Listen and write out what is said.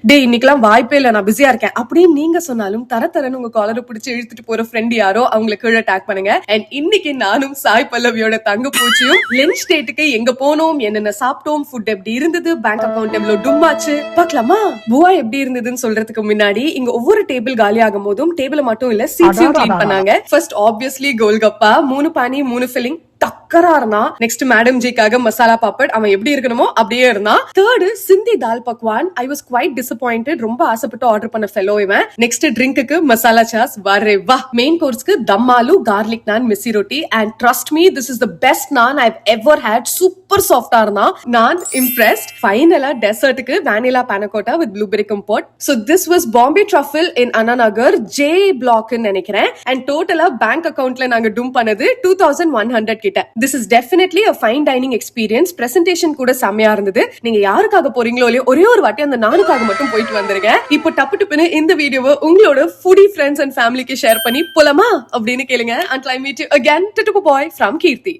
டே இன்னைக்கெல்லாம் வாய்ப்பே இல்ல, நான் பிஸியா இருக்கேன் அப்படின்னு நீங்க சொன்னாலும் தரன்னு உங்க காலரை பிடிச்சு இழுத்துட்டு போற ஃப்ரெண்ட் யாரோ அவங்களை கீழே டேக் பண்ணுங்க. அண்ட் இன்னைக்கு நானும் சாய் பல்லவியோட தங்க பூச்சியும் லஞ்ச் டேட்டுக்கு எங்க போனோம், என்னென்ன சாப்பிட்டோம், ஃபுட் எப்படி இருந்தது, பேங்க் அக்கௌண்ட் எவ்வளவு டும்மாச்சு பாக்கலாமா? புவா எப்படி இருந்ததுன்னு சொல்றதுக்கு முன்னாடி இங்க ஒவ்வொரு டேபிள் காலி ஆகும் போதும் டேபிள் மட்டும் இல்ல சீட்ஸையும் கிளீன் பண்ணாங்க. ஃபர்ஸ்ட் ஆப்வியஸ்லி கோல்கப்பா, 3 பானி 3 ஃபில்லிங் டக்கரா இருந்தான். நெக்ஸ்ட் மேடம் ஜிக்காக மசாலா பாப்பட், அவன் எப்படி இருக்கணுமோ அப்படியே இருந்தான். தேர்டு சிந்தி தால் pakwan. I was quite disappointed, ரொம்ப ஆசைப்பட்டு ஆர்டர் பண்ண ஃபெலோ இவன். நெக்ஸ்ட் ட்ரிங்க்குக்கு மசாலா சாஸ், வரே வா. மெயின் கோர்ஸ்க்கு dum aloo, garlic naan, missi roti. And trust me, this is the best naan I've ever had. Super சாஃப்டா இருந்தான். நான் இம்ப்ரெஸ்ட். ஃபைனலா டெசர்ட்டுக்கு vanilla panna cotta with blueberry compote. So this was Bombay truffle in Anna Nagar J block நினைக்கிறேன். அண்ட் டோட்டலா பேங்க் அக்கவுண்ட்ல நாங்க டும் பண்ணது 2100 கிட்ட. This is definitely a fine dining experience. Presentation கூட செமையா இருந்தது. நீங்க யாருக்காக போறீங்களோ இல்லையோ ஒரே ஒரு வாட்டி அந்த நானுக்காக மட்டும் போயிட்டு வந்துருங்க. இப்போ டப்பு டப்புன்னு இந்த வீடியோவை உங்களோட ஃபுடி ஃப்ரெண்ட்ஸ் அண்ட் ஃபேமிலிக்கு ஷேர் பண்ணி போலாமா அப்படின்னு கேளுங்க. Until I meet you again, Tutu Boy from Kirti.